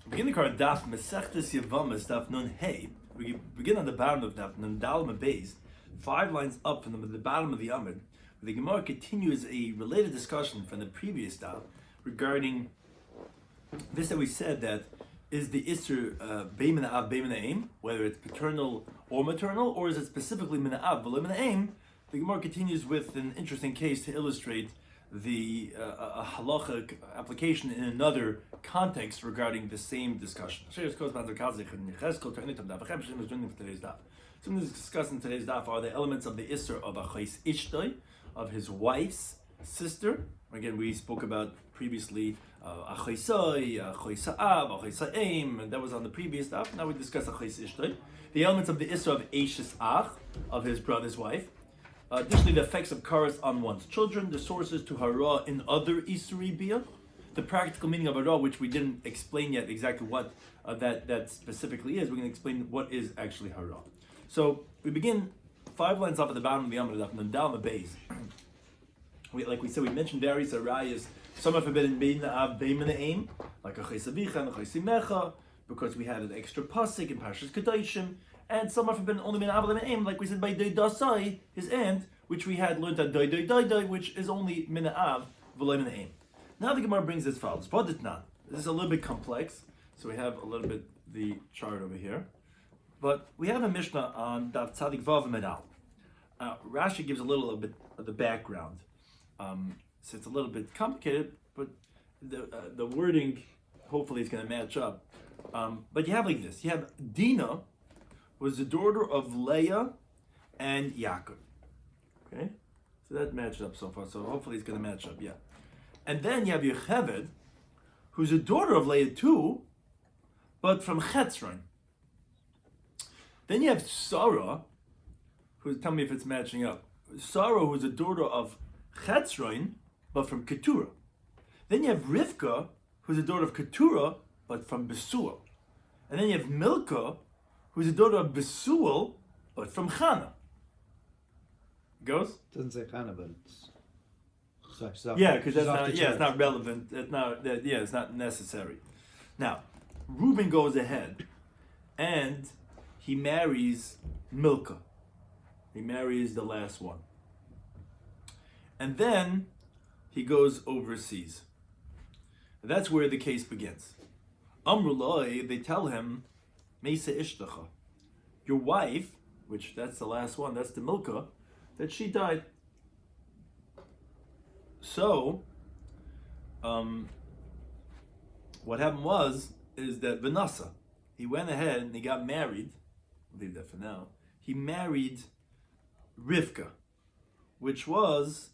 Begin the current Daf Mesechtes Yevamos Daf Nun Hey. We begin on the bottom of Daf Nun Dalma Beis, 5 lines up from the bottom of the Amud, where the Gemara continues a related discussion from the previous Daf regarding this that we said that is the Isser Bei Mina'av Bei Mina'im, whether it's paternal or maternal, or is it specifically Mina'av V'lo Mina'im. The Gemara continues with an interesting case to illustrate the halachic application in another context regarding the same discussion. Something that's discussed in today's daf are the elements of the Isser of Achais Ishtoi, of his wife's sister. Again, we spoke about previously Achaisai, Achaisa'av, Achaisa'im, and that was on the previous daf. Now we discuss Achais Ishtoi. The elements of the Isser of Eishes Ach, of his brother's wife. Additionally, the effects of karas on one's children, the sources to hara in other isuri bia, the practical meaning of hara, which we didn't explain yet exactly what that specifically is. We're going to explain what is actually hara. So we begin 5 lines up at the bottom of the Amud Daf Nandal Beis. Like we said, we mentioned various arayas. Some are forbidden bein aim, like a chaysavicha and a chaysimecha, because we had an extra pasuk in Parshas Kedoshim. And some are forbidden only min avalim aim, like we said by Dasai, his aunt, which we had learned at Dai, which is only min av v'lo min aim. Now the Gemara brings as follows. This is a little bit complex, so we have a little bit the chart over here. But we have a Mishnah on Daf Tzadik Vav Medal. Rashi gives a little bit of the background. So it's a little bit complicated, but the wording hopefully is going to match up. But you have like this. You have Dina was the daughter of Leah and Yaakov. Okay? So that matched up so far. So hopefully it's going to match up, yeah. And then you have Yocheved, who's a daughter of Leah too, but from Chetzron. Then you have Sarah, tell me if it's matching up. Sarah, who's a daughter of Chetzron, but from Keturah. Then you have Rivka, who's a daughter of Keturah, but from Besuel. And then you have Milcah, who's the daughter of Besuel, but from Chana. Goes? It doesn't say Chana, but it's... Yeah, because that's not. Yeah, it's not relevant. It's not. It's not necessary. Now, Reuben goes ahead, and he marries Milcah. He marries the last one, and then he goes overseas. That's where the case begins. Amrullah, they tell him, Meisa Ishtacha, your wife, which that's the last one, that's the Milcah, that she died. So, what happened is that Vanessa, he went ahead and he got married, we'll leave that for now, he married Rivka, which was,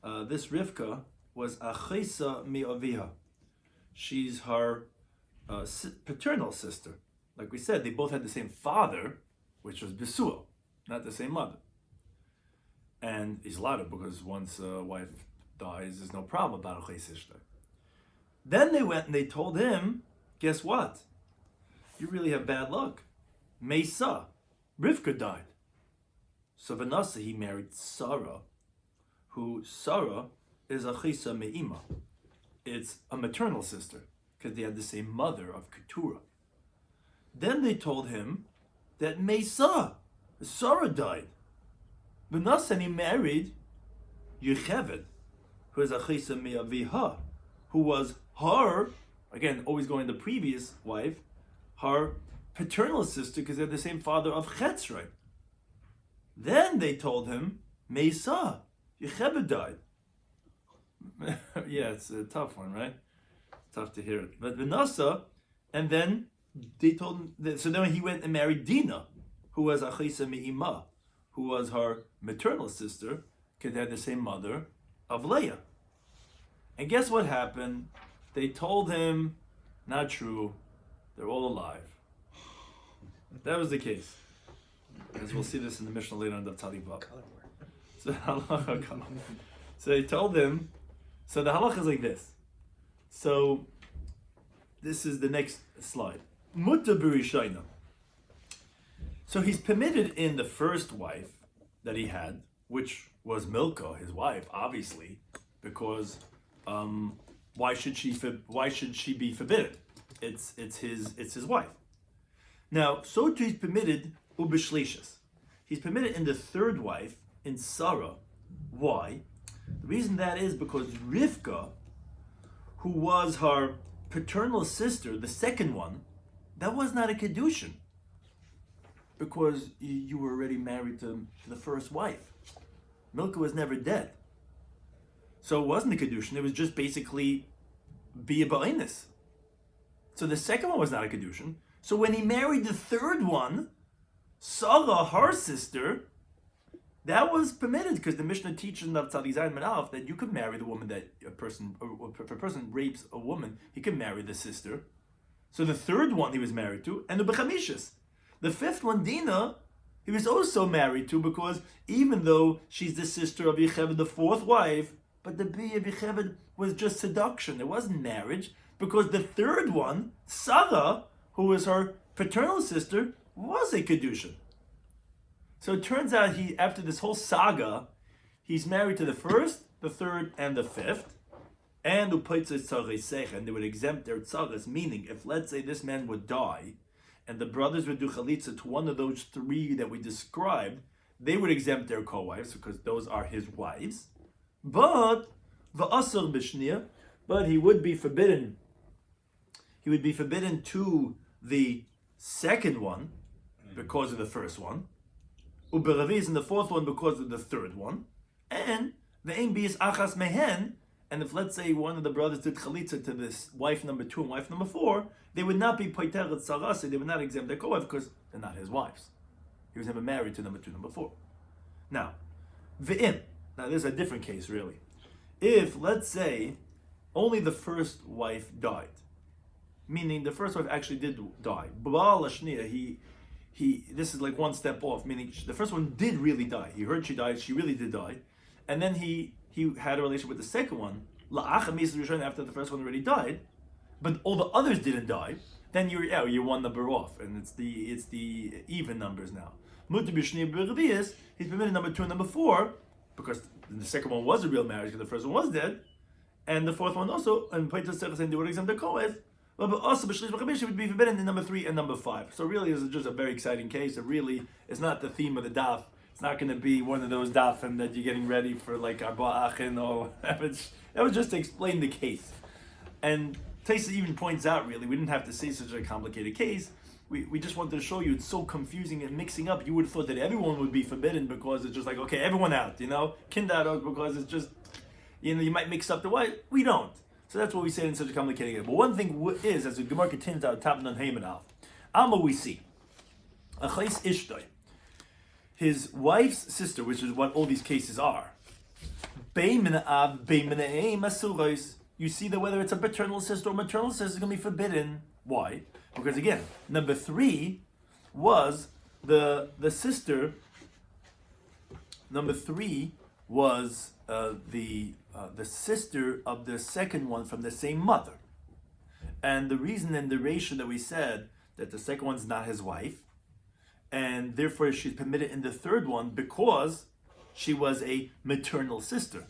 this Rivka was Achisa mi'aviha. She's her paternal sister. Like we said, they both had the same father, which was Besuel, not the same mother. And he's allowed it because once a wife dies, there's no problem about a chesishta. Then they went and they told him, guess what? You really have bad luck. Mesa, Rivka died. So Vanessa, he married Sarah, who Sarah is a chisa me'ima. It's a maternal sister, because they had the same mother of Keturah. Then they told him that Mesa, Sarah died. Vanessa, and he married Yocheved, who is Achisa Me'aviha, who was her, again, always going to the previous wife, her paternal sister, because they're the same father of Chetzron. Then they told him, Mesa, Yocheved died. Yeah, it's a tough one, right? It's tough to hear it. But Vanessa, and then they told him, so then he went and married Dina, who was Achisa Me'ima, who was her maternal sister, because they had the same mother of Leah. And guess what happened? They told him, not true, they're all alive. That was the case. As we'll see this in the Mishnah later on the Tzadik Vav. So they told him, so the halach is like this. So this is the next slide. Mutta b'rishayna. So he's permitted in the first wife that he had, which was Milcah, his wife, obviously, because why should she be forbidden? it's his wife. Now, so too he's permitted ubishlishas. He's permitted in the third wife, in Sarah. Why? The reason that is because Rivka, who was her paternal sister, the second one, that was not a kedushin, because you were already married to the first wife. Milcah was never dead. So it wasn't a kedushin, it was just basically be a ba'inus. So the second one was not a kedushin. So when he married the third one, Sarah, her sister, that was permitted, because the Mishnah teaches in Tzadik Zayin Menalef that you could marry the woman that if a person rapes a woman, he could marry the sister. So the third one he was married to, and the Bechamishas. The fifth one, Dinah, he was also married to, because even though she's the sister of Yecheved, the fourth wife, but the Bia of Yecheved was just seduction. It wasn't marriage, because the third one, Sarah, who was her paternal sister, was a kedushin. So it turns out after this whole saga, he's married to the first, the third, and the fifth, and and they would exempt their tzaras, meaning if, let's say, this man would die, and the brothers would do chalitza to one of those three that we described, they would exempt their co-wives, because those are his wives. But v'asar b'shnia, but he would be forbidden. He would be forbidden to the second one because of the first one, uberaviz in the fourth one because of the third one, and the ein bias achas mehen. And if, let's say, one of the brothers did chalitza to this wife number 2 and wife number 4, they would not be poiter et sarasi, they would not exempt their co-wife because they're not his wives. He was never married to number 2, number 4. Now, ve'im. Now, there's a different case, really. If, let's say, only the first wife died, meaning the first wife actually did die, B'al Lashniya, this is like one step off, meaning the first one did really die. He heard she died, she really did die, and then he had a relationship with the second one, after the first one already died, but all the others didn't die, then you're one number off, and it's the even numbers now. He's permitted number 2 and number 4, because the second one was a real marriage, because the first one was dead, and the fourth one also, and they would exempt their co-wife, but also it would be forbidden in number 3 and number 5. So really, this is just a very exciting case. It really is not the theme of the daf. It's not going to be one of those dafim that you're getting ready for, like Arba Achin, or that was just to explain the case. And Taisa even points out, really, we didn't have to say such a complicated case. We just wanted to show you it's so confusing and mixing up. You would have thought that everyone would be forbidden because it's just like, okay, everyone out, Kindaros, because it's just, you might mix up the white. We don't. So that's what we say in such a complicated case. But one thing is, as the Gemara continues out, top non Heyman Alma we see, Achais Ishtoi, his wife's sister, which is what all these cases are. You see that whether it's a paternal sister or maternal sister is going to be forbidden. Why? Because again, number 3 was the sister. Number 3 was the sister of the second one from the same mother. And the reason in the ratio that we said that the second one's not his wife, and therefore she's permitted in the third one because she was a maternal sister.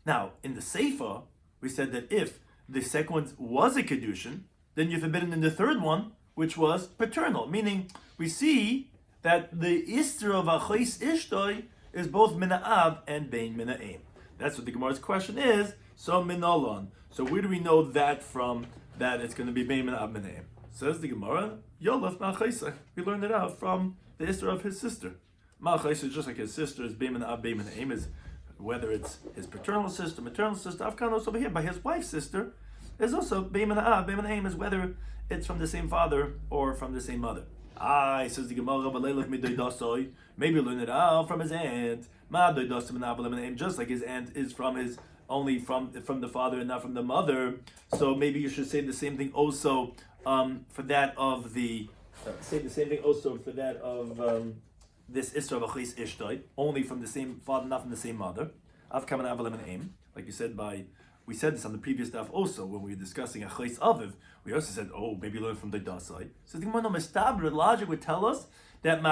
Now, in the Seifa, we said that if the second one was a kedushin, then you're forbidden in the third one, which was paternal. Meaning, we see that the ister of achos ishtoi is both mina'ab and bein mina'im. That's what the Gemara's question is. So minalon. So where do we know that from? That it's going to be bein mina'ab mina'im. Says the Gemara, Yolaf ma'achaysa. We learned it out from the ister of his sister. Ma'achaysa is just like his sister is bein mina'ab bein mina'im, is whether it's his paternal sister, maternal sister. Afkan also over here by his wife's sister. There's also bein mina'ab bein mina'im is whether it's from the same father or from the same mother. Says the Gemara, maybe learn it out from his aunt. Just like his aunt is only from the father and not from the mother. So maybe you should say the same thing also for that of the this Isra v'chis ishtoi, only from the same father, not from the same mother. Like you said we said this on the previous daf also when we were discussing achos aviv. We also said, maybe learn from the dasai. So the Gemara Mestabra logic would tell us that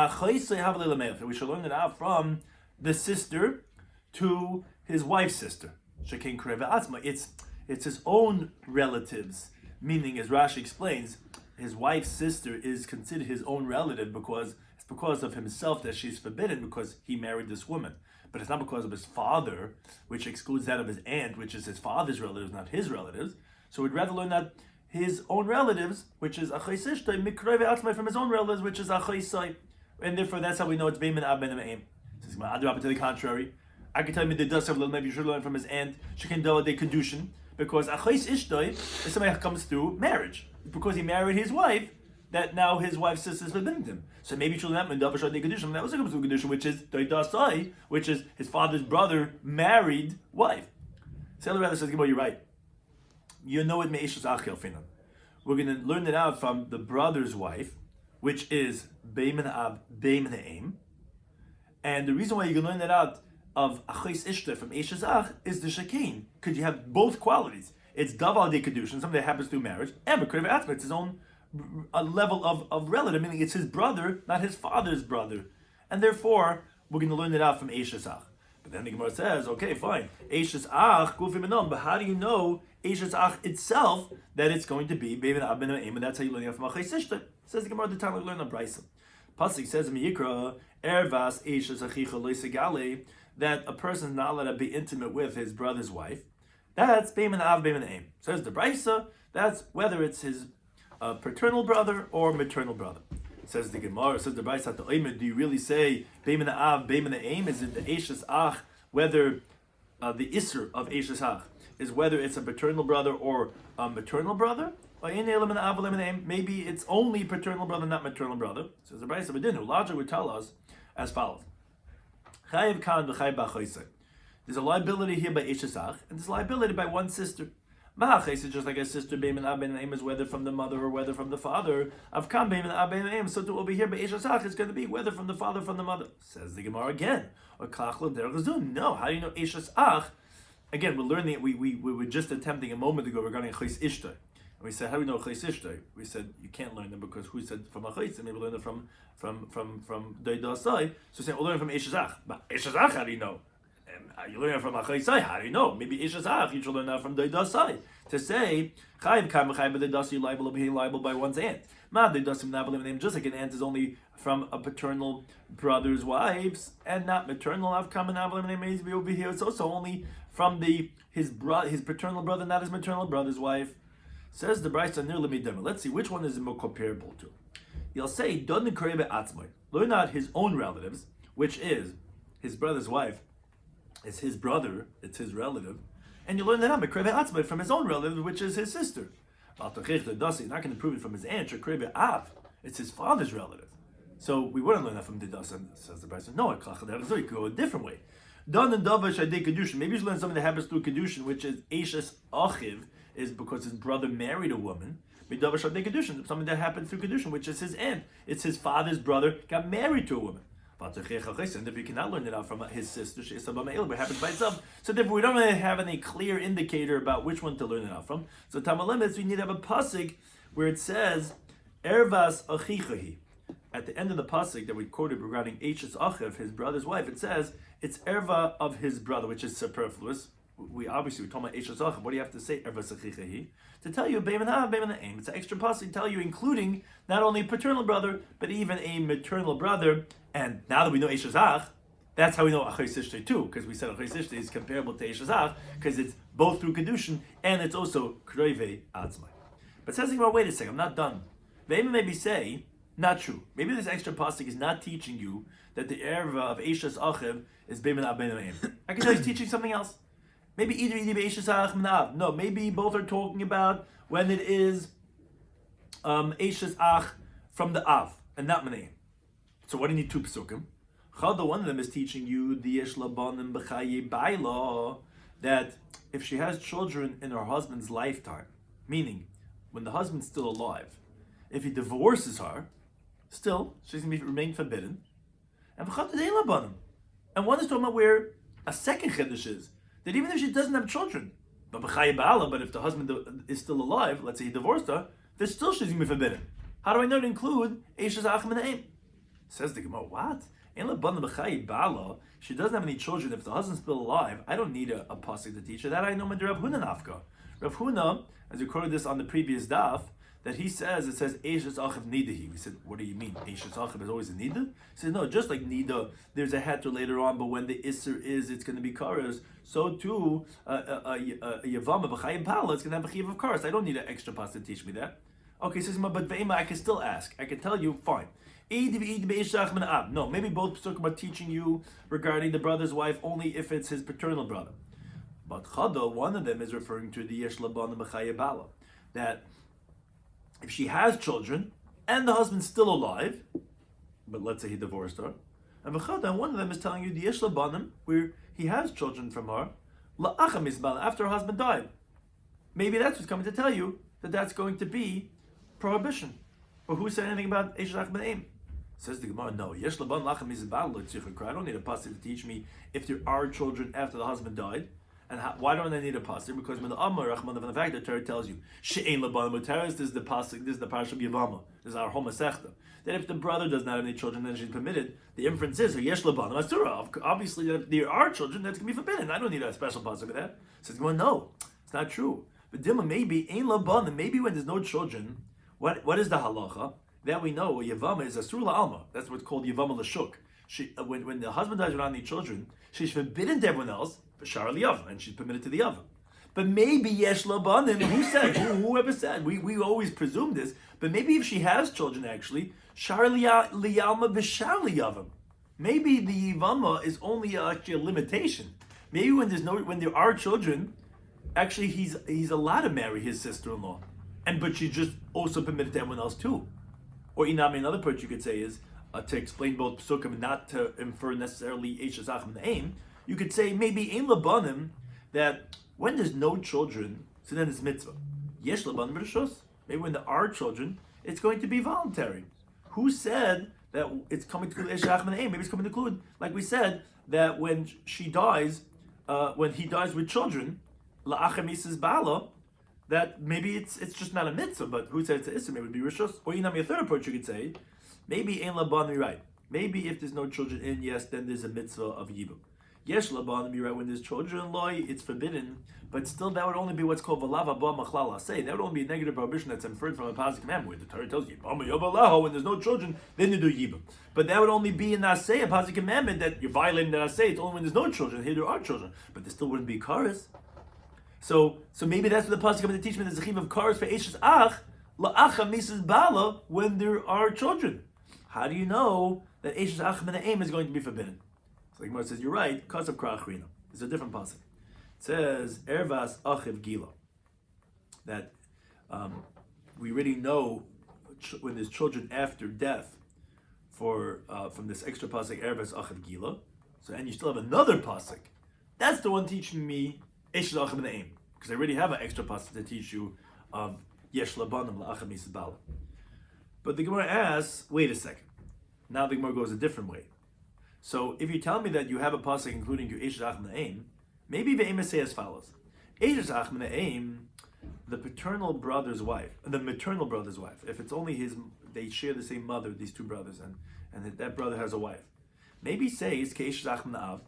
we should learn it out from the sister to his wife's sister. It's his own relatives, Meaning, as Rashi explains, his wife's sister is considered his own relative because it's because of himself that she's forbidden because he married this woman. But it's not because of his father, which excludes that of his aunt, which is his father's relatives, not his relatives. So we'd rather learn that his own relatives, which is Achos Ishtoi, Mikroi Ve'atzmai, from his own relatives, which is Achosai. And therefore that's how we know it's Bein Ben Av Ben Me'em. Says Adrabah, to the contrary. I can tell you the dust of little, maybe you should learn from his aunt, Shekin de Kedushin, because Achos Ishtoi is somebody that comes through marriage. Because he married his wife, that now his wife's sister is forbidden him. So maybe you should learn that Mendavashad de Kedushin, that also comes through Kedushin, which is Doidasai, which is his father's brother married wife. Sailor rather says, you're right. You know it me'ishas achel finan. We're going to learn it out from the brother's wife, which is Beimen Ab, Beimen Eim. And the reason why you can learn that out of Achos Ishta from Ishas Ach is the Shekain, because you have both qualities. It's Daval de Kedushin, something that happens through marriage, and B'Krev Atzma, it's his own level of relative, meaning it's his brother, not his father's brother. And therefore, we're going to learn it out from Ishas Ach. But then the Gemara says, okay, fine, Ishas Ach, Gufim Enom, but how do you know Ishas Ach itself that it's going to be Beimen Ab Ben Me'em, and that's how you learn it from Achos Ishta? Says the Gemara, the time we learn on Brisa. Pasuk says in Yikra, Ervas Ishas Achicha Lo Segale, that a person is not allowed to be intimate with his brother's wife. That's Beimen Av Ben Me'em. Says the Brisa, that's whether it's his paternal brother or maternal brother. Says the Gemara, says the Brisa, do you really say Beimen Av Ben Me'em? Is it the Ishas Ach, whether the Isser of Ishas Ach is whether it's a paternal brother or a maternal brother? Maybe it's only paternal brother, not maternal brother. Says the Brisa, but logic would tell us as follows. There's a liability here by Ishas Ach, and there's a liability by one sister. Ma'achais is just like a sister, Beimen Ab Ben Me'em is whether from the mother or whether from the father. Avkam Beimen Ab Ben Me'em, so to over here by Ishas Ach, it's going to be whether from the father or from the mother. Says the Gemara again. No, how do you know Ishas Ach? Again, we're learning, we were just attempting a moment ago regarding Achos Ishta. And we said, how do we know Achos Ishta? We said, you can't learn them because who said from Achos? And maybe learn them from Doidasai. So we're saying, we'll learn from Ishas Ach. But Ishas Ach, how do you know? You learn it from Achosai, how do you know? Maybe Ishas Ach, you should learn that from Doidasai. To say, Chayiv Kam Chayiv Doidasai, you're liable by one's aunt. Ma Doidasim Nabalim name, just like an aunt is only from a paternal brother's wives and not maternal. Av Kam Nabalim name may be over here. It's also only from his paternal brother, not his maternal brother's wife. Says the Brisa near Lemidem. Let's see which one is more comparable to. You'll say Don Krebe Atzmoy. Learn out his own relatives, which is his brother's wife. It's his brother, it's his relative, and you learn that Krebe Atzmoy from his own relative, which is his sister. You're not going to prove it from his aunt. Krebe Av, it's his father's relative. So we wouldn't learn that from the Dasan, says the Brisa. No, you could go a different way. Don and Davash Adei Kedushin. Maybe you should learn something that happens through Kedushin, which is Eishes Achiv, is because his brother married a woman. Davash Adei Kedushin, something that happened through Kedushin, which is his aunt. It's his father's brother got married to a woman. And if you cannot learn it out from his sister, it happens by itself. So therefore, we don't really have any clear indicator about which one to learn it out from. So Tamalim, we need to have a pasuk where it says Ervas Achichahi. At the end of the pasuk that we quoted regarding Eishes Achiv, his brother's wife, it says it's erva of his brother, which is superfluous. We're talking about Eishes Achiv. What do you have to say Ervas Achichahi? To tell you Beimen Av Ben Me'em. It's an extra pasuk to tell you, including not only paternal brother, but even a maternal brother. And now that we know Eishes Ach, that's how we know Achos Ishtoi too, because we said Achos Ishtoi is comparable to Eishes Ach, because it's both through Kedushin, and it's also Kreve Atzmai. But says about, wait a second, I'm not done. They maybe say, not true. Maybe this extra pasuk is not teaching you that the erva of Eishes Achiv is Beimen Av Ben Me'em. I can tell he's teaching something else. Maybe either Eishes Ach Menav. No, maybe both are talking about when it is Eishes Ach from the Av, and not Me'em. So what do you need two pesukim? Chada, one of them is teaching you the Yesh Labanim B'chaye Baila, that if she has children in her husband's lifetime, meaning when the husband's still alive, if he divorces her, still she's going to remain forbidden. And Chada Dei Labanim. And one is talking about where a second chiddush is that even if she doesn't have children, but B'chaye Baila, but if the husband is still alive, let's say he divorced her, then still she's going to be forbidden. How do I know to include Eishes Ach Me'em? Says the Gemara, what? She doesn't have any children. If the husband's still alive, I don't need a pasuk to teach her that. I know Medrab Hunanafka. Rav Huna, as we quoted this on the previous daf, that he says, it says, Eishes Achiv Nidahi. We said, what do you mean? Eishes Achiv is always a Nida? He says, no, just like Nida, there's a heter later on, but when the Isser is, it's going to be Karas. So too, a Yevama B'chayim Pala, it's going to have a Chiv of Karas. I don't need an extra pasuk to teach me that. Okay, he says, but Ve'ema, I can still ask. I can tell you, fine. No, maybe both psukim are teaching you regarding the brother's wife only if it's his paternal brother. But Chada, one of them is referring to the Yesh Laban B'chayim Pala, that if she has children and the husband's still alive, but let's say he divorced her, and one of them is telling you the Yesh Labanim, where he has children from her, la'acham isbal, after her husband died. Maybe that's what's coming to tell you that that's going to be prohibition. But who said anything about Eish Lach B'na'im? Says the Gemara, no. Yesh Laban la'acham isbal l'tzichur. I don't need a pasuk to teach me if there are children after the husband died. And why don't I need a pasuk? Because when the Amar Rachman, the fact the Torah tells you she'ein laban muteres, this is the pasuk, this is the parsha of Yevamos, this is our whole Masechta. That if the brother does not have any children, then she's permitted. The inference is yesh laban masura. Obviously, if there are children, that's going to be forbidden. I don't need a special pasuk for that. Says going, no, it's not true. But Dima, maybe ein laban, maybe when there's no children, what is the halacha? That we know Yevama is asur la'alma. That's what's called Yevama l'shuk. When the husband dies without any children, she's forbidden to everyone else. Shar liyav, and she's permitted to the oven. But maybe yesh labanim. Who said? Whoever said? We always presume this. But maybe if she has children, actually, shar liyalma b'shar liyavim. Maybe the yivama is only actually a limitation. Maybe when there are children, actually he's allowed to marry his sister-in-law, but she's just also permitted to everyone else too. Or inami, another part you could say is to explain both psukim, not to infer necessarily eishes achim na'im. You could say maybe ein labanim, that when there's no children, so then it's mitzvah. Yesh labanim b'rishos. Maybe when there are children, it's going to be voluntary. Who said that it's coming to include Eshach and Aim? Maybe it's coming to include, like we said, that when she dies, when he dies with children, la'achem isas bala, that maybe it's just not a mitzvah, but who said it's a issa? Maybe it would be rishos. Or a third approach you could say, maybe ein labanim, right? Maybe if there's no children in, yes, then there's a mitzvah of yibum. Yesh labanim, you're right, when there's children-in-law, it's forbidden, but still that would only be what's called v'lav haba machlal aseh. That would only be a negative prohibition that's inferred from a positive commandment, where the Torah tells you, when there's no children, then you do yibum. But that would only be in aseh, a positive commandment, that you're violating that aseh. It's only when there's no children. Here there are children, but there still wouldn't be kares. So maybe that's what the pasuk coming to teach me. There's a chiv of kares for eishes ach la'acha misas bala when there are children. How do you know that eishes ach mena'im is going to be forbidden? So the Gemara says, you're right, because of Krachrina. It's a different pasuk. It says, Ervas Achiv Gila. That we already know when there's children after death from this extra pasuk, Ervas Achiv Gila. So, and you still have another pasuk. That's the one teaching me Eshes Achiv Na'im. Because I already have an extra pasuk to teach you of Yesh Labanim La'achim Yisabala. But the Gemara asks, wait a second. Now the Gemara goes a different way. So if you tell me that you have a pasuk including your Eish Ach Na'im, maybe the aim is say as follows: Eish Ach Na'im, the maternal brother's wife. If it's only his, they share the same mother, these two brothers, and that brother has a wife. Maybe say it's Keish Ach Na'av.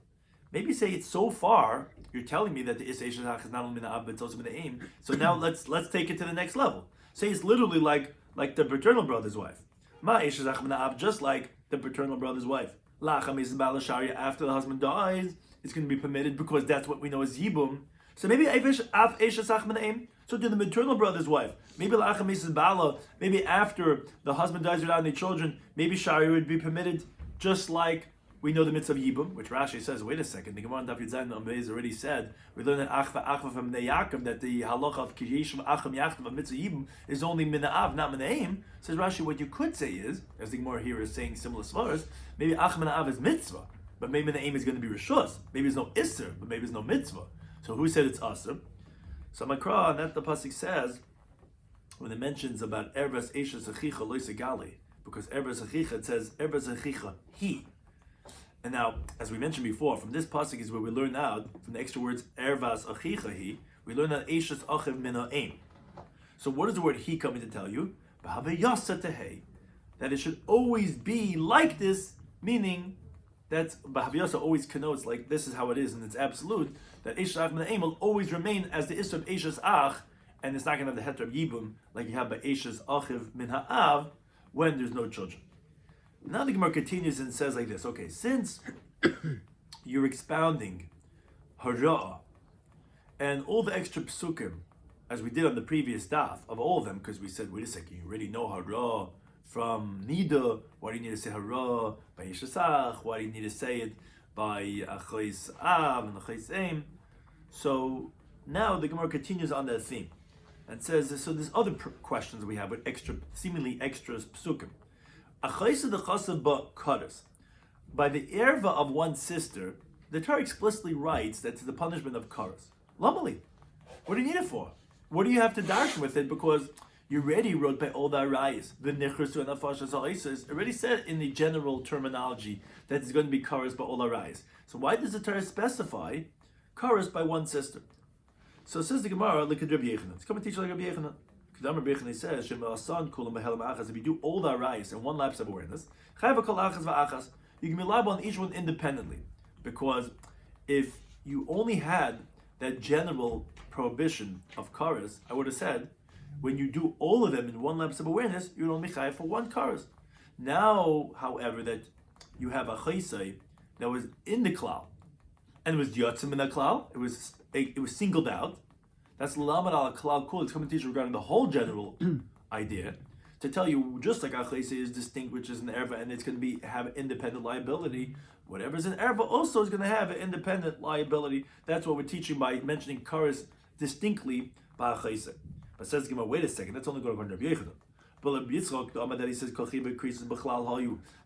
Maybe say it's so far. You're telling me that the Eish Ach is not only Na'av but it's also Na'im. So now let's take it to the next level. Say it's literally like the paternal brother's wife. Ma Eish Ach Na'av, just like the paternal brother's wife. After the husband dies, it's going to be permitted because that's what we know as yibum. So maybe so to the maternal brother's wife, maybe after the husband dies without any children, maybe shari would be permitted, just like we know the mitzvah of yibum, which Rashi says, wait a second, the Gemara Daf Yomi already said, we learned that achva from Yaakov, that the halacha of kiyeshim acham yachtav of mitzvah yibum is only mina'av, not mina'im. Says Rashi, what you could say is, as the Gemara here is saying similar svaras, maybe acham mina'av is mitzvah, but maybe mina'im is going to be rishus. Maybe there's no isser, but maybe there's no mitzvah. So who said it's asr? So Makra, and that the pasuk says, when it mentions about ervas eshes achicha loisegali, because ervas achicha, it says ervas achicha, he. And now, as we mentioned before, from this pasuk is where we learn out, from the extra words, ervas achichahi, we learn that eshes achiv mina'im. So what is the word he coming to tell you? That it should always be like this, meaning that's Bahaviyasa always connotes like this is how it is, and it's absolute that Eish Ach Min will always remain as the Isser of Eishas Ach, and it's not going to have the Heter of Yibum like you have by Eishas Achiv Min Ha'av when there's no children. Now the Gemara continues and says like this: okay, since you're expounding Hara'ah and all the extra psukim, as we did on the previous daf of all of them, because we said, wait a second, you already know Hara'ah from Nida. Why do you need to say Hara'ah by Yeshasach? Why do you need to say it by Achais Av and Achais Eim? So now the Gemara continues on that theme and says, so there's other questions we have with seemingly extra psukim. Achais the Chasav ba Karas. By the erva of one sister, the Torah explicitly writes that it's the punishment of Karas. Lamali. What do you need it for? What do you have to darshan with it? Because you already wrote by all the arayas, the nechrusu and afashas ha'isas, already said in the general terminology that it's going to be karas by all arayas. So why does the Torah specify karas by one sister? So says the Gemara, like Rabbi Yechanan. It's coming to teach like Rabbi Yechanan. Because Rabbi Yechanan says, if you do all the arayas in one lapse of awareness, you can be liable on each one independently. Because if you only had that general prohibition of karas, I would have said, when you do all of them in one lapse of awareness, you're only chayav for one karas. Now, however, that you have a chaysai that was in the klal, and it was yotzim in the klal, it was singled out. That's lamad al klal kul. It's coming to teach regarding the whole general idea to tell you just like a chaysai is distinct, which is an erva, and it's going to have independent liability. Whatever's an erva also is going to have an independent liability. That's what we're teaching by mentioning karas distinctly by a chaysai. But says Gemara, wait a second, that's only going to go to Rabbi Yechanan. But Rabbi Yitzchak, the Amad that he says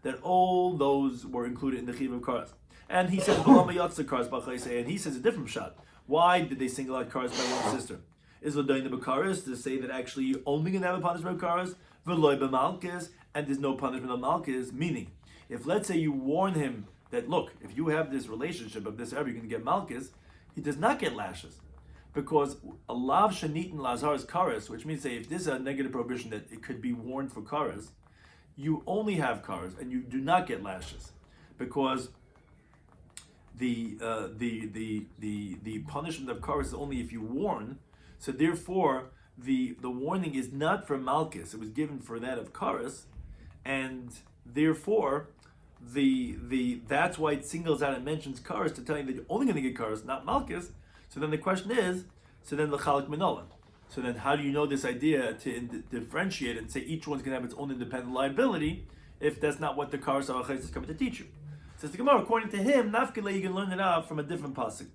that all those were included in the chiv of karas. And he says and he says a different shot. Why did they single out karas by one sister? Is l'dayin b'karas to say that actually you're only going to have a punishment of karas, v'loy b'malkes, and there's no punishment of malkes. Meaning, if let's say you warn him that look, if you have this relationship of this you're going to get malkes, he does not get lashes. Because a lav shanit and lazar is karas, which means say if this is a negative prohibition that it could be warned for karas, you only have karas and you do not get lashes, because the punishment of karas is only if you warn. So therefore, the warning is not for malchus; it was given for that of karas, and therefore that's why it singles out and mentions karas to tell you that you're only going to get karas, not malchus. So then the question is, so then l'chalik minolan. So then how do you know this idea to differentiate and say each one's going to have its own independent liability if that's not what the karas of achayis is coming to teach you? Says the Gemara, according to him, nafkele, you can learn it out from a different pasuk.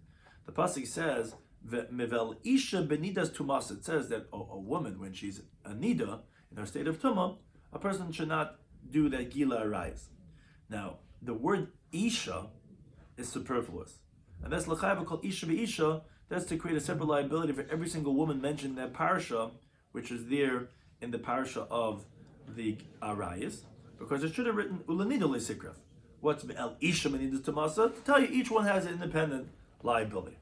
The pasuk says, mevel isha benidas tumas. It says that a woman, when she's a nida, in her state of tumah, a person should not do that gila arayis. Now, the word isha is superfluous. And that's l'chayva called isha be'isha. That's to create a separate liability for every single woman mentioned in that parsha, which is there in the parsha of the arayis, because it should have written ulanida le'sikraf. What's el isha menidas tamasa? To tell you each one has an independent liability.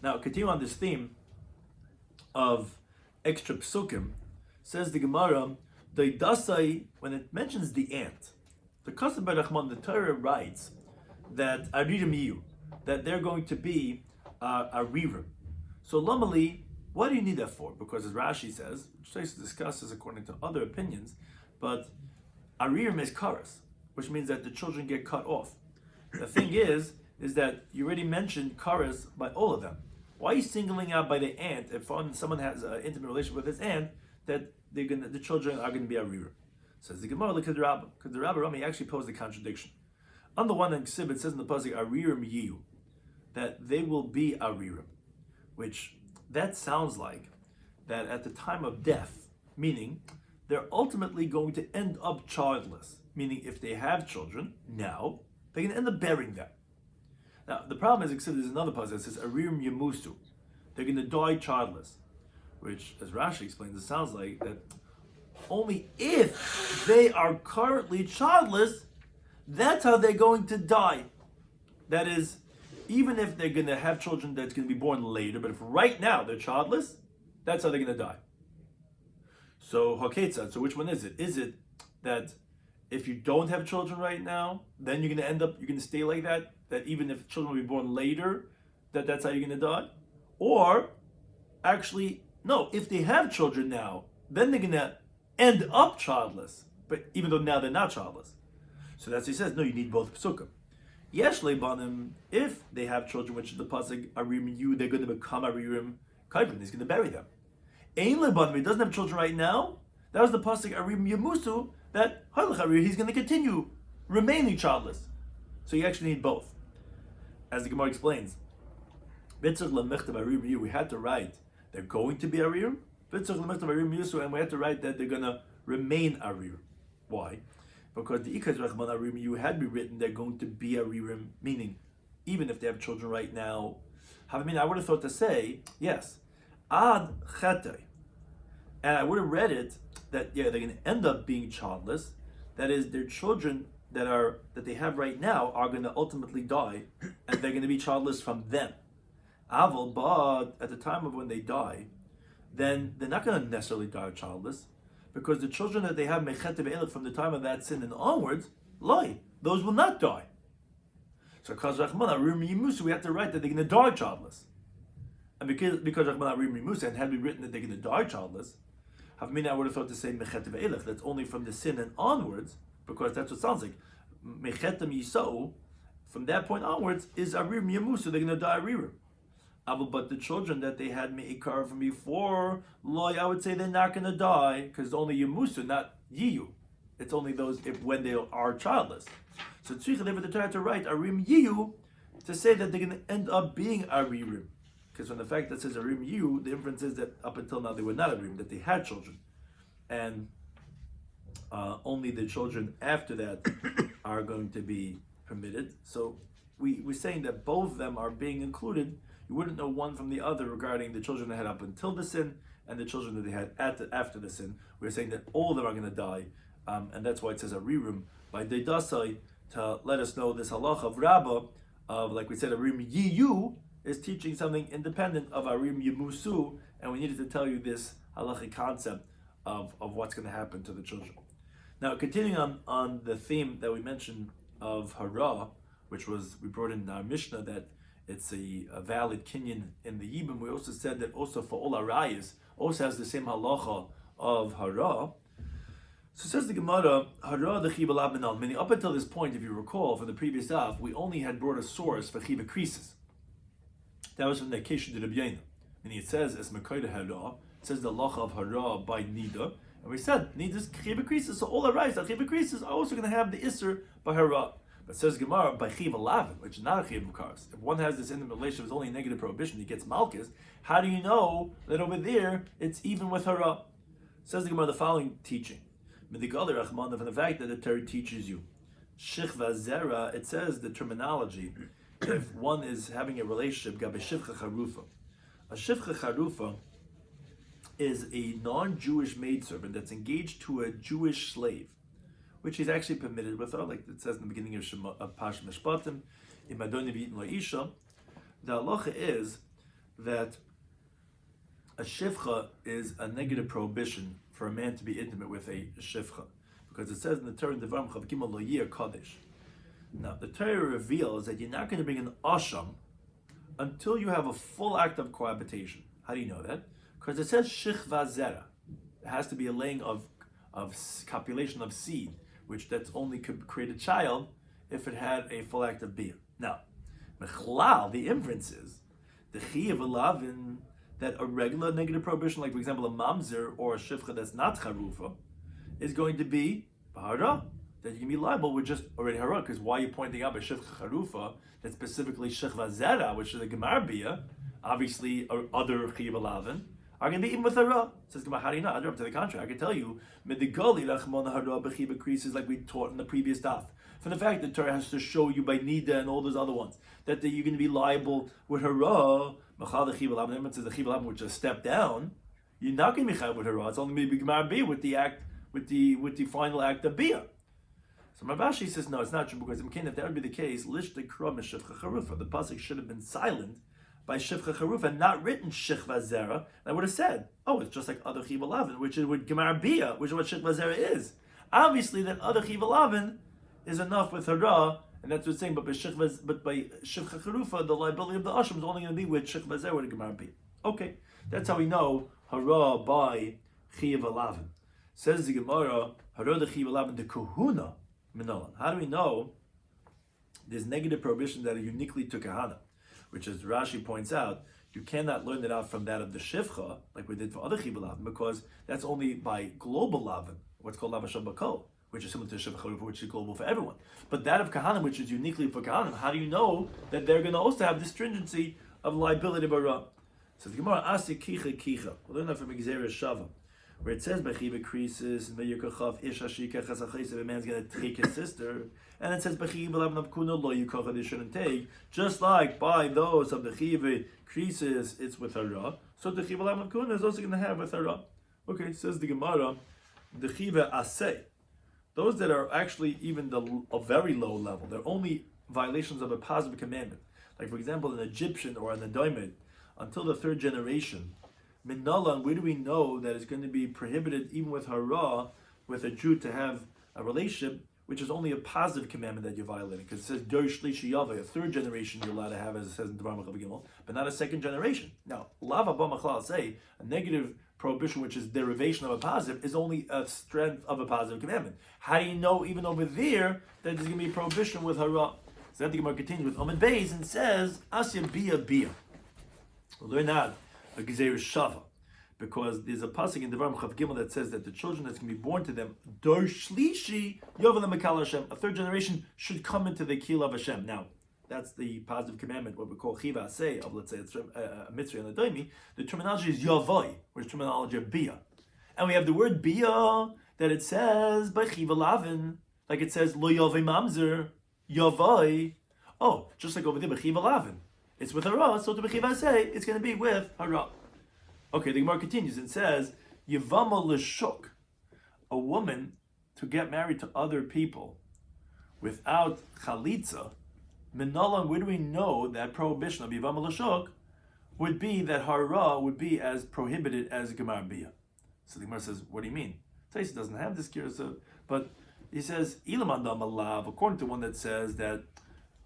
Now, continue on this theme of extra psukim. Says the Gemara, the dasai, when it mentions the ant, the Kasab Barachman, the Torah writes that aririm yiyu, that they're going to be a ririm. So lamali, what do you need that for? Because as Rashi says, which Tosfos discusses according to other opinions, but aririm is karas, which means that the children get cut off. The thing is that you already mentioned karas by all of them. Why are you singling out by the ant if someone has an intimate relationship with his ant that the children are going to be aririm? Says the Gemara, look at the Rabbah, because the Rabbah Rami actually posed a contradiction. On the one hand, it says in the pasuk aririm yiyu, that they will be aririm, which that sounds like that at the time of death, meaning they're ultimately going to end up childless, meaning if they have children now, they're going to end up burying them. Now the problem is, there's another pasuk that says aririm yamusu, they're going to die childless, which, as Rashi explains, it sounds like that only if they are currently childless, that's how they're going to die. That is, even if they're going to have children that's going to be born later, but if right now they're childless, that's how they're going to die. So, haketzad, so which one is it? Is it that if you don't have children right now, then you're going to stay like that, that even if children will be born later, that's how you're going to die? Or, actually, no, if they have children now, then they're going to end up childless, but even though now they're not childless. So that's what he says, no, you need both psukim. Yesh leibanim, if they have children, which is the pasuk arim you, they're going to become aririm kaivim, he's going to bury them. Ein leibanim, he doesn't have children right now, that was the pasuk arim yamusu, that he's going to continue remaining childless. So you actually need both. As the Gemara explains, we had to write they're going to be arir, and we had to write that they're going to remain arir. Why? Because the ikaz rachman arim you had to be written they're going to be aririm, meaning even if they have children right now. I would have thought to say yes, ad chetay, and I would have read it that they're going to end up being childless. That is, their children that they have right now are going to ultimately die, and they're going to be childless from them. Aval, but at the time of when they die, then they're not going to necessarily die childless, because the children that they have mechet be'elech from the time of that sin and onwards, those will not die. So because Rachman Arim Yimusa, we have to write that they're going to die childless, and because Rachman Arim Yimusa, and had we written that they're going to die childless, I would have thought to say mechet be'elech, that's only from the sin and onwards, because that's what it sounds like. Mechetem Yisou, from that point onwards, is Arim Yamusa, they're going to die Aririm. But the children that they had me'ikar from before, I would say they're not going to die, because it's only Yamusa, not Yiyu. It's only those when they are childless. So Tzricha, they would try to write Arim Yiyu to say that they're going to end up being Aririm. Because from the fact that it says Arim Yiyu, the inference is that up until now they were not Arim, that they had children. And only the children after that are going to be permitted. So we're saying that both of them are being included. You wouldn't know one from the other regarding the children they had up until the sin and the children that they had after the sin. We're saying that all of them are going to die, and that's why it says Aririm by Deidasai to let us know this halach of Rabbah, of, like we said, Arim Yiyu is teaching something independent of Arim Yimusu, and we needed to tell you this halachic concept of what's going to happen to the children. Now, continuing on the theme that we mentioned of Hara, which was, we brought in our Mishnah that it's a valid kinyan in the Yibam. We also said that also for all arayas also has the same halacha of Hara. So says the Gemara, Hara the Chiba Labanal, meaning up until this point, if you recall from the previous daf, we only had brought a source for Chiba Krisis. That was from the Keshu de Rabbeinu. Meaning it says, as Mekoida Hara, it says the halacha of Hara by Nida. And we said, Nida's Chiba Krisis, so all arayas, the Chiba Krisis are also going to have the Isser by Hara. But says Gemara, by Chiva Lavin, which is not a Chiva Kars. If one has this intimate relationship, it's only a negative prohibition, he gets Malchus, how do you know that over there, it's even with Hara? Says the Gemara, the following teaching. Midigali Rachman, from the fact that the Torah teaches you. Shichva Zera, it says the terminology, if one is having a relationship, Gabe Shivcha Charufa. A Shivcha Charufa is a non-Jewish maidservant that's engaged to a Jewish slave, which he's actually permitted with her, like it says in the beginning of Pash Mishpatim, in Madoni V'Yitin La'isha. The halacha is that a shivcha is a negative prohibition for a man to be intimate with a shivcha, because it says in the Torah, Devarim Chav Gimel Lo Yir Kadesh. Now, the Torah reveals that you're not going to bring an asham until you have a full act of cohabitation. How do you know that? Because it says shichva zera. It has to be a laying of copulation of seed, which that's only could create a child if it had a full act of bia. Now, mechlal, the inference is the chiyav alavin, that a regular negative prohibition, like for example a mamzer or a shivcha that's not charufa, is going to be bahara, that you can be liable with just already hara. Because why are you pointing out a shivcha charufa that's specifically shivcha zera, which is a gemar bia, obviously or other chiyav alavin, are going to be even with hara. Says Gemara, how do you know? To the contrary, I can tell you, midigali rachmana hara b'chiba krisis, like we taught in the previous daf. From the fact that Torah has to show you by nida and all those other ones that you're going to be liable with hara. Machal the chiba lavin, it says the chiba lavin which is a step down. You're not going to be chayav with hara. It's only maybe gemar bia with the act, with the final act of bia. So Mavashi says no, it's not true, because if that would be the case, lish the kram shivcha charufa, the pasuk should have been silent by Shivcha Charuf and not written Shichva Zera, I would have said, oh, it's just like other Chiba Lavin, which is with Gemar Bia, which is what Shichva Zera is. Obviously, that other chiv alavin is enough with hara, and that's what it's saying. But by shivcha charufa, the liability of the asham is only going to be with shivcha zer with a gemara b. Okay, that's how we know hara by chiv alavin. Says the Gemara, hara the chiv alavin the kahuna minolan. How do we know there's negative prohibitions that are uniquely to kahana, which, as Rashi points out, you cannot learn it out from that of the shivcha, like we did for other chiv alavin, because that's only by global lavin, what's called lavasham bakol, which is similar to shivcha charufa, which is global for everyone. But that of kahanim, which is uniquely for kahanim, how do you know that they're going to also have the stringency of liability bara? So the Gemara asks kicha kicha. We'll learn that from Gzeira Shava, where it says Bechiva Krisis and Beyukachav Ish Ashika Chasachis, if a man's going to take his sister, and it says Bechiva Lavnav Kuna Lo Yukacha, they shouldn't take. Just like by those of the Chiva Krisis, it's with hara. So the Chiva Lavnav Kuna is also going to have with hara. Okay, says the Gemara, the Chiva Aseh, those that are actually even a very low level, they're only violations of a positive commandment. Like for example, an Egyptian or an Adoimid, until the third generation, Minalan, where do we know that it's going to be prohibited even with hara, with a Jew to have a relationship, which is only a positive commandment that you're violating? Because it says Dor Shlishi Yaveh, a third generation you're allowed to have, as it says in Devar Mechav Gimel, but not a second generation. Now, Lava Ba Machlal say a negative prohibition, which is derivation of a positive, is only a strength of a positive commandment. How do you know even over there that there's going to be a prohibition with hara? So that the Gemara continues with Amid Beis and says Asya Bia Bia. We'll learn that a Gzeira Shava, because there's a pasuk in Devar Mechav Gimel that says that the children that's going to be born to them, Dor Shlishi Yovel Mekal Hashem, a third generation should come into the Kil of Hashem. Now, that's the positive commandment, what we call Chiva Aseh, of let's say a Mitzri and a Doimi. The terminology is Yavoi, which is terminology of Bia. And we have the word Bia that it says by Chiva Lavin, like it says Lo Yavoi Mamzer, Yavoi. Oh, just like over there by Chiva Lavin. It's with hara, so to Bechiva Aseh, it's going to be with hara. Okay, the Gemara continues and says, Yevamos Daf, a woman to get married to other people without chalitza, Minalan, where do we know that prohibition of Yevamos Daf would be that hara would be as prohibited as Gemara Bia? So the Gemara says, what do you mean? Taisa doesn't have this kirsa, but he says, Ilaman Dam Alav, according to one that says that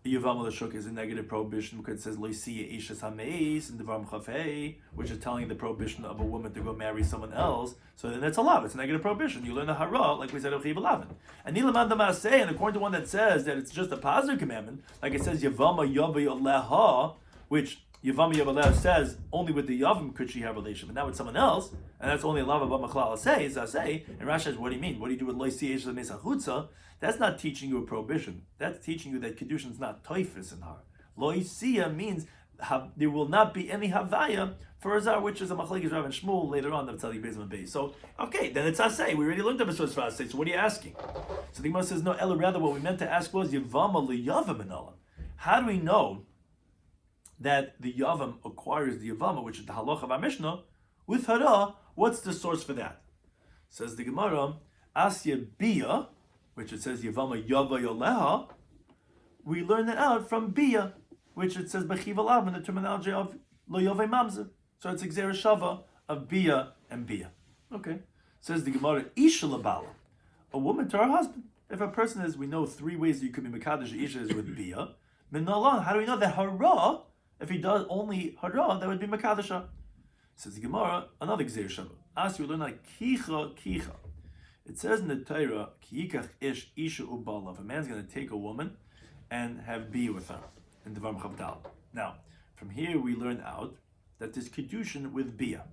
Yevamos Daf is a negative prohibition because it says Loisiya Ishas Hameis in Devar Mechav, which is telling the prohibition of a woman to go marry someone else. So then that's a lav. It's a negative prohibition. You learn the hara, like we said, of Chiv Alavin. And Nilamad Damaseh, and according to one that says that it's just a positive commandment, like it says Yevama Yavay Aleha, which Yevama Yavay Aleha says only with the Yavam could she have a relationship, but now with someone else, and that's only a lav abba machlal aseh. And Rashi says, what do you mean? What do you do with Loisiya Ishas Hameis Hachutza? That's not teaching you a prohibition. That's teaching you that Kedushin is not toifus in her. Loisiya means there will not be any havaya for azar, which is a machlekes Rav and Shmuel later on. That's Tali Beis Beis. So okay, then it's asay. We already learned the Mitzvahs for asay. So what are you asking? So the Gemara says no. Ella, rather, what we meant to ask was Yevama liyavam minalam. How do we know that the yavam acquires the Yevama, which is the halacha of our Mishnah, with hara? What's the source for that? Says the Gemara, Asya Bia, which it says Yevama Yava Yoleha, we learn it out from Bia, which it says Bechiv Alav in the terminology of Lo Yove Mamzer. So it's Gzeira Shava of Bia and Bia. Okay. Says the Gemara, Isha Labala, a woman to her husband. If a person is, we know three ways that you could be Mekadosh Isha is with Bia. Minalan, how do we know that hara, if he does only hara, that would be Mekadosha? Says the Gemara, another Gzeira Shava. As you learn like Kicha Kicha. It says in the Torah, Kiyikach ish isha ubala. If a man's going to take a woman and have be with her in Devar Mechav Dal. Now, from here we learn out that there's kedushin with bia.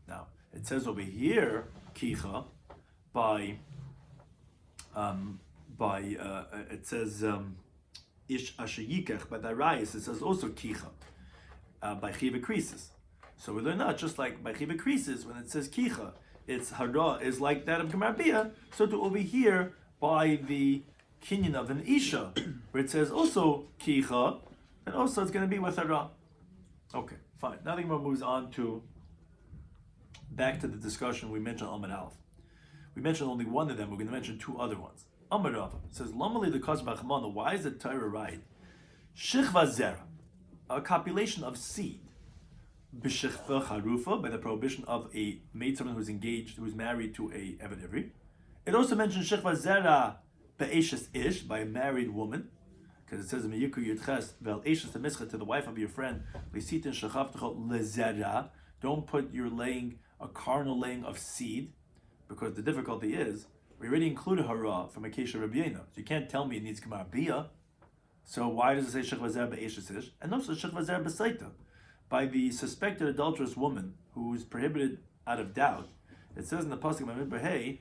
Now, it says over here kicha it says ish ashayikach by the rayis. It says also kicha by chiva krisis. So we learn out just like by chiva krisis when it says kicha, its hara is like that of Gemara Bia. So to over here by the kinyan of an isha, where it says also kicha, and also it's going to be with hara. Okay, fine. Now the Gemara moves on to back to the discussion we mentioned Amar Aleph. We mentioned only one of them. We're going to mention two other ones. Amar Rav says Lamali the Kaz B'Chmana. Why is the Torah right? Shichva zera, a copulation of seed. B'shechva charufa, by the prohibition of a maidservant who's engaged, who's married to a Eved Ivri. It also mentions shechva zera be'eshes ish, by a married woman, because it says in Meyuku Yudches, vel eshes the to the wife of your friend, lisitin shechavtecho lezera. Don't put your laying, a carnal laying of seed, because the difficulty is, we already included hara from Akesha Rabbeinu. So you can't tell me it needs Gemar Bia. So why does it say shechva zera be'eshes ish? And also shechva zera be'saita. By the suspected adulterous woman who is prohibited out of doubt, it says in the pasuk hey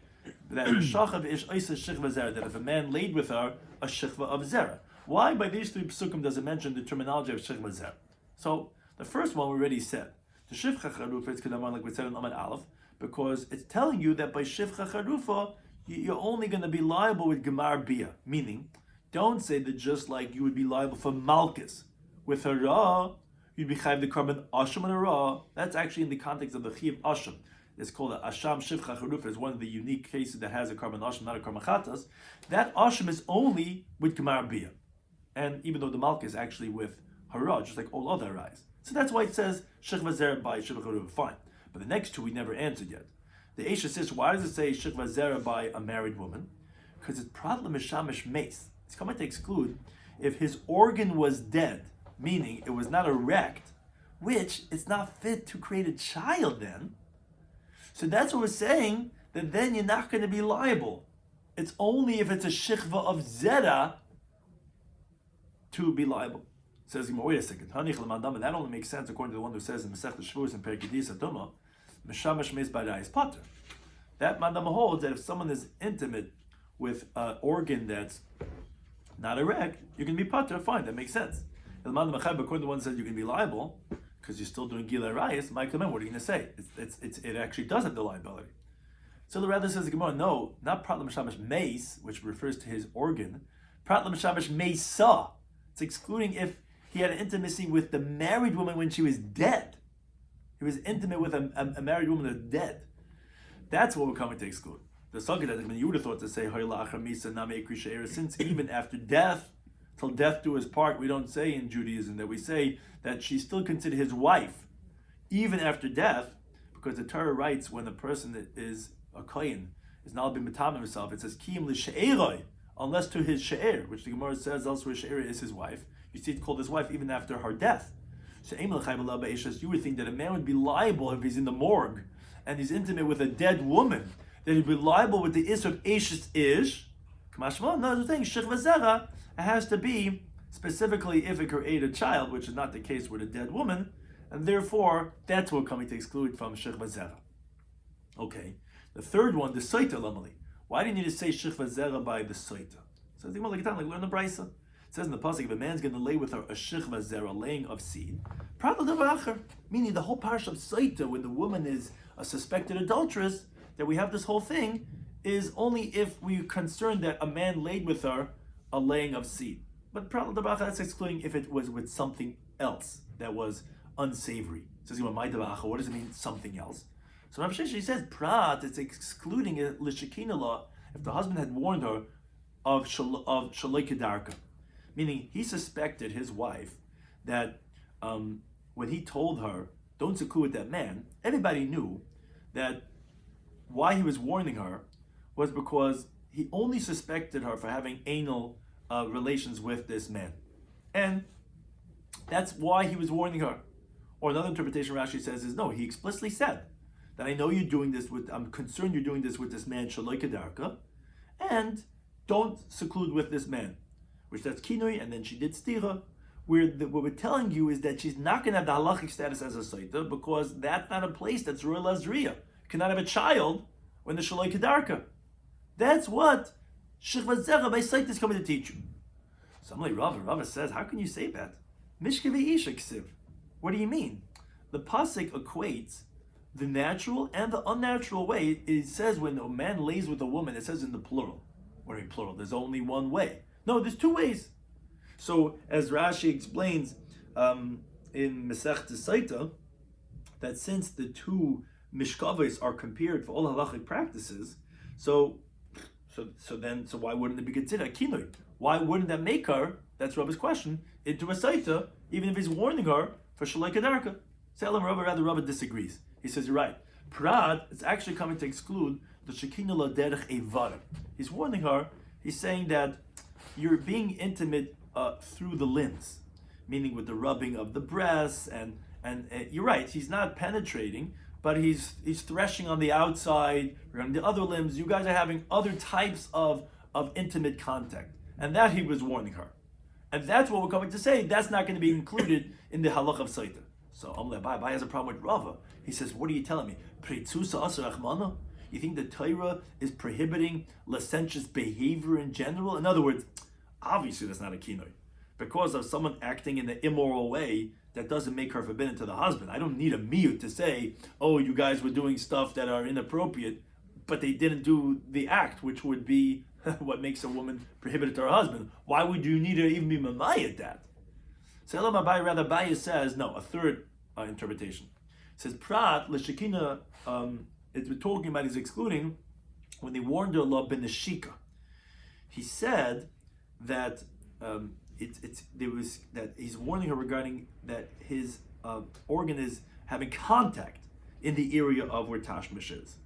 that that if a man laid with her, a shechva of zera. Why by these three psukim does it mention the terminology of shechva zera? So the first one we already said. The shivcha charufa is kedamar, like we said in Amad Aleph, because it's telling you that by shivcha charufa you're only going to be liable with gemar bia. Meaning, don't say that just like you would be liable for malchus with a ra, you'd be chayiv the carbon asham and a ra. That's actually in the context of the chiv asham. It's called a asham shivcha charufa. Is one of the unique cases that has a carbon asham, not a carbon chatas. That asham is only with gemar bia, and even though the malchus is actually with hara, just like all other rais. So that's why it says shechva zera by shivcha charufa. Fine, but the next two we never answered yet. The Esha says, why does it say shechva zera by a married woman? Because it's prat l'meshamish meis. It's coming to exclude if his organ was dead, meaning it was not erect, which it's not fit to create a child then. So that's what we're saying, that then you're not going to be liable. It's only if it's a shechva of zera to be liable. Says, wait a second. That only makes sense according to the one who says in Mesech Shvus and Perikidis Adoma, Meshamash Meis B'Adai is Pater. That madam holds that if someone is intimate with an organ that's not erect, you can be Pater. Fine, that makes sense. According to the one who says you can be liable because you're still doing Gila Rayas, Michael, what are you going to say? It actually does have the liability. So the rather says the Gemara, no, not Prat L'Meshamash Meis, which refers to his organ. Prat L'Meshamash Meisa. It's excluding if he had an intimacy with the married woman when she was dead. He was intimate with a married woman that's dead. That's what we're coming to exclude. The Sagad, when you would have thought to say, since even after death, till death do us part, we don't say in Judaism that we say that she's still considered his wife, even after death, because the Torah writes when a person that is a kohen is not being matam himself, it says, Kiyim l'she'eroi, unless to his she'er, which the Gemara says elsewhere she'er is his wife. You see it's called his wife even after her death. So you would think that a man would be liable if he's in the morgue and he's intimate with a dead woman, that he'd be liable with the is of Eshes Ish. No, the thing, Shechva Zera, it has to be specifically if it created a child, which is not the case with a dead woman, and therefore that's what we're coming to exclude from Shechva Zera. Okay, the third one, the Soita Lamali. Why do you need to say Shechva Zera by the Soita? So I think, well, like learn the Brisa. It says in the pasuk, if a man's going to lay with her a shechva zera, laying of seed, meaning the whole parish of Saita, when the woman is a suspected adulteress, that we have this whole thing, is only if we're concerned that a man laid with her a laying of seed. But that's excluding if it was with something else that was unsavory. It says, what does it mean, something else? So Rabbi Shloimy says, prat, it's excluding a l'shekina law if the husband had warned her of shaloi kedarka. Meaning, he suspected his wife that when he told her, don't succumb with that man, everybody knew that why he was warning her was because he only suspected her for having anal relations with this man. And that's why he was warning her. Or another interpretation Rashi says is, no, he explicitly said that I'm concerned you're doing this with this man, Shaloi Kedarka, and don't seclude with this man. Which that's kinoi, and then she did stira, what we're telling you is that she's not going to have the halachic status as a saita, because that's not a place that's royal azriya. You cannot have a child when the shaloi kedarka. That's what shechva zera by saita is coming to teach you. So I'm like, Rava says, how can you say that? Mishke ve'isha ksiv. What do you mean? The pasuk equates the natural and the unnatural way. It says when a man lays with a woman, it says in the plural. What do you mean plural? There's only one way. No, there's two ways. So, as Rashi explains in Mesech Saita, that since the two mishkavos are compared for all halachic practices, so why wouldn't it be considered a kinoi? Why wouldn't that make her, that's Rabbi's question, into a saita, even if he's warning her for shalai kedarka? Rabbi disagrees. He says, you're right. Prat is actually coming to exclude the Shekhinah la derech evarim. He's warning her. He's saying that you're being intimate through the limbs, meaning with the rubbing of the breasts, and you're right. He's not penetrating, but he's threshing on the outside, or on the other limbs. You guys are having other types of intimate contact, and that he was warning her. And that's what we're coming to say. That's not going to be included in the halach of Saita. So Abai has a problem with Rava. He says, what are you telling me? You think the Torah is prohibiting licentious behavior in general? In other words, obviously that's not a kinoi. Because of someone acting in an immoral way, that doesn't make her forbidden to the husband. I don't need a miyut to say, oh, you guys were doing stuff that are inappropriate, but they didn't do the act, which would be what makes a woman prohibited to her husband. Why would you need to even be mamay at that? So Elam Abai, rather Abai says, no, a third interpretation. It says, Prat, l'shekina, it's we're talking about, he's excluding, when they warned her Allah ben Neshika. He said that that he's warning her regarding that his organ is having contact in the area of where tashmish is.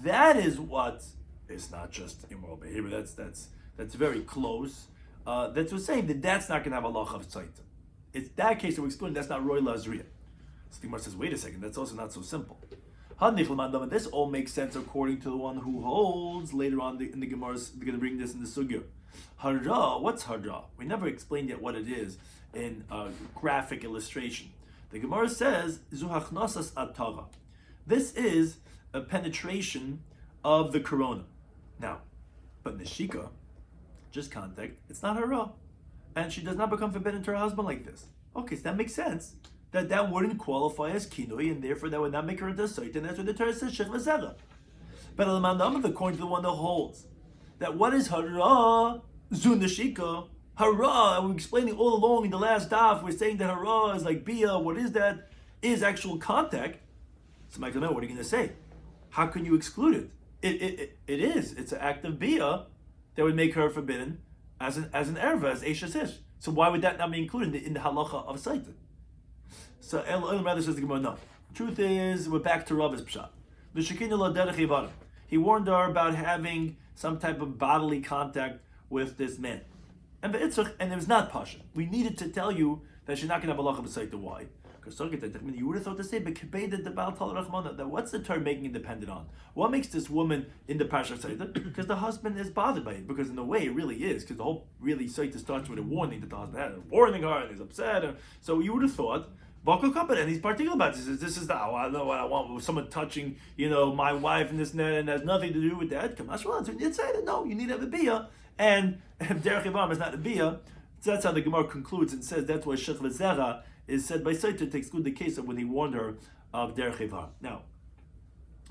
That is what, it's not just immoral behavior, that's very close. That's what's saying that that's not going to have a law of tzait. It's that case that we're excluding, that's not roy lazriya. So the Gemara says, wait a second, that's also not so simple. This all makes sense according to the one who holds. Later on in the Gemara's, we're going to bring this in the sugya. Hara, what's hara? We never explained yet what it is in graphic illustration. The Gemara says, Zuhachnasas atara. This is a penetration of the corona. Now, but neshika, just contact, it's not hara. And she does not become forbidden to her husband like this. Okay, so that makes sense. That wouldn't qualify as kinoi, and therefore that would not make her into a sait, and that's what the Torah says, shech v'zera. But according to the one that holds, that what is hara, zu neshika, hara, and we're explaining all along in the last daf, we're saying that hara is like bia, what is that? Is actual contact. So Michael, what are you going to say? How can you exclude it? It is. It's an act of bia that would make her forbidden as an erva, as eishes ish. So why would that not be included in the halacha of saitin? So El rather says the Gemara, no. Truth is, we're back to Rabbi's pshat. He warned her about having some type of bodily contact with this man. And it was not pasha. We needed to tell you that she's not going to have a lacha b'saita. Why? Because you would have thought to say, that what's the Torah making it dependent on? What makes this woman in the Parsha Saita? Because the husband is bothered by it. Because in a way, it really is. Because the whole really Saita starts with a warning that the husband had, warning her, and he's upset. So you would have thought, and he's particular about this. This is I know what I want. Someone touching, my wife and this and that, and has nothing to do with that. You'd say that no, you need to have a bia, and derech Yevamos is not a bia. So that's how the Gemara concludes and says that's why shech v'zera is said by Saita to exclude the case of when he warned her of derech Yevamos. Now,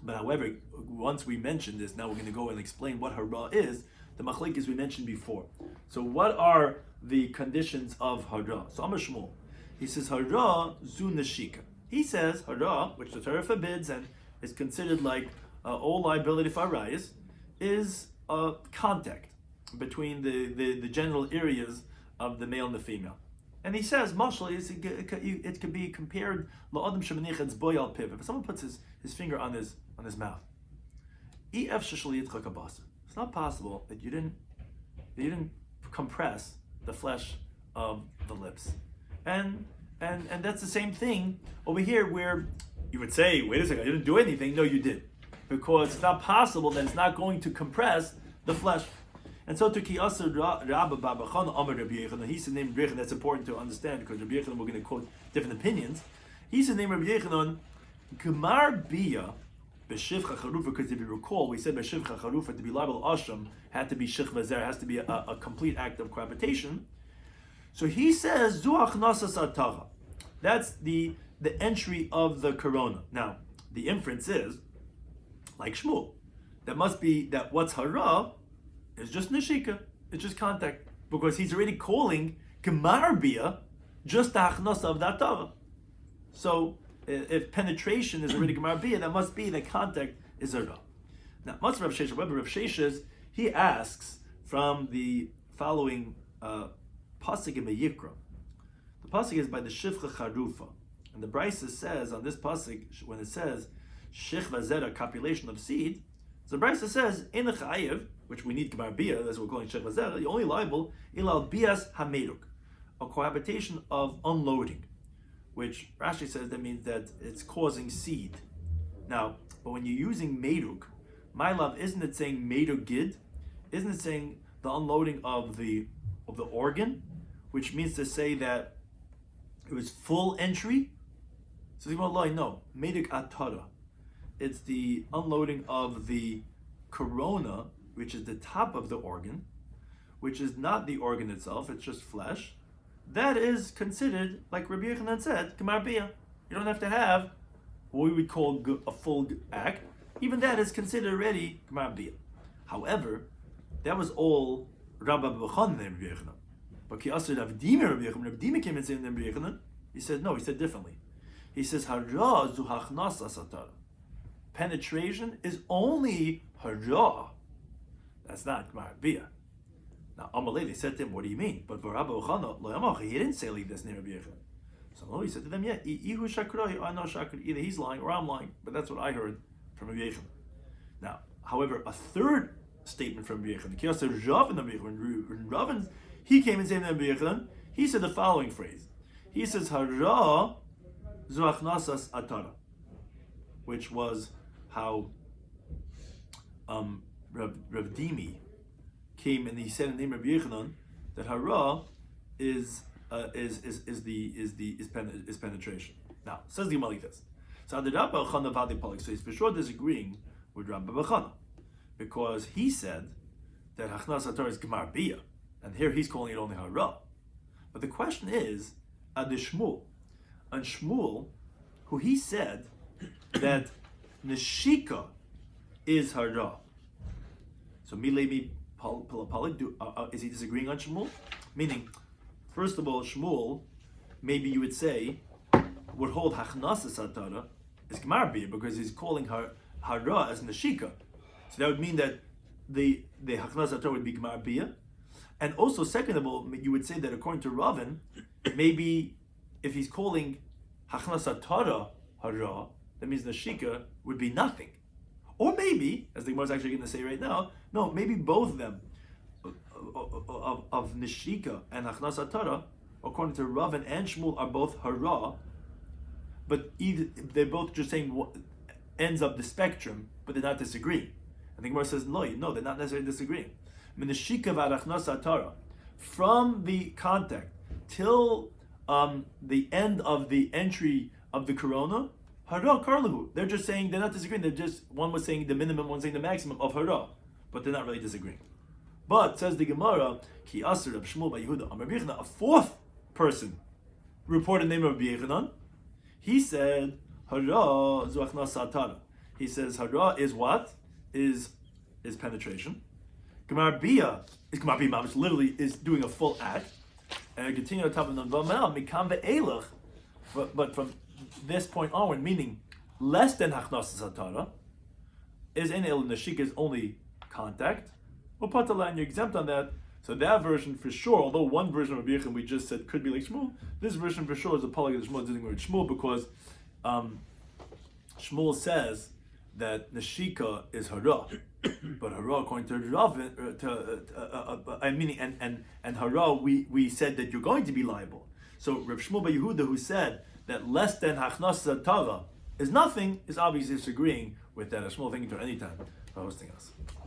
but however, once we mentioned this, now we're going to go and explain what hara is. The machlekes we mentioned before. So what are the conditions of hara? So Amar Shmuel. He says, hara zu neshika. He says, hara, which the Torah forbids and is considered like all liability for arayos, is contact between the genital areas of the male and the female. And he says, mashal, it could be compared, la'adam shemanich boy al piv. If someone puts his finger on his mouth, it's not possible that you didn't compress the flesh of the lips. And that's the same thing over here where you would say, wait a second, I didn't do anything. No, you did. Because it's not possible that it's not going to compress the flesh. And so to Kiyasa Rabba Babachan Amar Rabbi Yechanan, he said name Rabbi Yechanan, that's important to understand because Rabbi Yechanan, we're going to quote different opinions. He said name Rabbi Yechanan, Gemar Bia B'Shivcha Charufa, because if you recall, we said B'Shivcha Charufa to be liable Asham had to be Shich Zer, has to be a complete act of cohabitation. So he says, Zuach Nasas Atacha. That's the entry of the corona. Now, the inference is, like Shmuel, that must be that what's hara is just neshika, it's just contact. Because he's already calling Gemar Bia just the Achnasa of that Tara. So, if penetration is already Gemar Bia, that must be that contact is hara. Now, Rav Sheshes, he asks from the following pasuk in Vayikra. The pasuk is by the Shivcha Charufa, and the Brisa says on this pasuk when it says Shich Vazera, copulation of seed, So the Brisa says, in the chayiv, which we need Gemar Bia, that's what we're calling Shech Lazer, you're only liable ilal bias hameduk, a cohabitation of unloading, which Rashi says that means that it's causing seed. Now, but when you're using meduk, my love, isn't it saying meduk gid? Isn't it saying the unloading of the organ, which means to say that it was full entry? So no, meduk atara. It's the unloading of the corona, which is the top of the organ, which is not the organ itself, it's just flesh. That is considered, like Rabbi Yochanan said, Gemar Bia. You don't have to have what we would call a full act. Even that is considered already Gemar Bia. However, that was all Rabbi B'chan and Rabbi Yochanan. But Ki Asr Rabbi Dimi came and said Rabbi Yochanan. He said no, he said differently. He says, Hara zu hachnasa satara. Penetration is only hara. That's not Gemar Bia. Now, Amalei, they said to him, what do you mean? But for Rabbi Ochana, lo yamach, he didn't say leave this near Rabbi Yochanan. So no, he said to them, yeah, ihu shakroi, I know shakr, either he's lying or I'm lying, but that's what I heard from Rabbi Yochanan. Now, however, a third statement from Rabbi Yochanan, when Ravin, he came and said to Rabbi Yochanan, he said the following phrase. He says, Hara zuachnasas atara, which was how Rav Dimi came and he said in the name of Yochanan that hara is penetration. Now says the Gemara like this. So the Rabbi Chana Vadi Palik, so he's for sure disagreeing with Rabbi Chana because he said that hachnas atar is Gemar Bia, and here he's calling it only hara. But the question is, ad Shmuel, and Shmuel, who he said that neshika is hara. So milei is he disagreeing on Shmuel? Meaning, first of all, Shmuel, maybe you would say, would hold hachnasa satara is Gemar Bia because he's calling her hara as neshika. So that would mean that the hachnasa satara would be Gemar Bia. And also, second of all, you would say that according to Ravin, maybe if he's calling hachnasa satara hara, that means neshika would be nothing. Or maybe, as the Gemara is actually going to say right now, no, maybe both of them, of Nishika and Achnas Atara, according to Ravin and Shmuel, are both hara, but either they're both just saying what ends up the spectrum, but they're not disagreeing. And the Gemara says, no, they're not necessarily disagreeing. Nishika v'Achnas Atara, from the contact till the end of the entry of the corona, hara karlahu. They're just saying, they're not disagreeing. They're just, one was saying the minimum, one saying the maximum of hara, but they're not really disagreeing. But says the Gemara, Ki Asr Rab Shmuel by Yehuda Amar B'Yochanan, a fourth person reported the name of Rabbi Yochanan. He said hara zu achnas atara. He says hara is what? Is penetration. Gemar Bia is Gemar Bia, which literally is doing a full act. And I continue to top of the mikam ve'elach. But from this point onward, meaning less than hachnasa satara, is in el nashik is only contact. Well, patala, and you're exempt on that. So that version for sure, although one version of Rabbi Yochanan we just said could be like Shmuel, this version for sure is a polygon of Shmuel dealing with Shmuel because Shmuel says that nashika is hara, but hara according to Ravin, and hara we said that you're going to be liable. So Reb Shmuel bar Yehuda, who said that less than hachnas satara is nothing, is obviously disagreeing with that. Shmuel, thank you for any time for hosting us.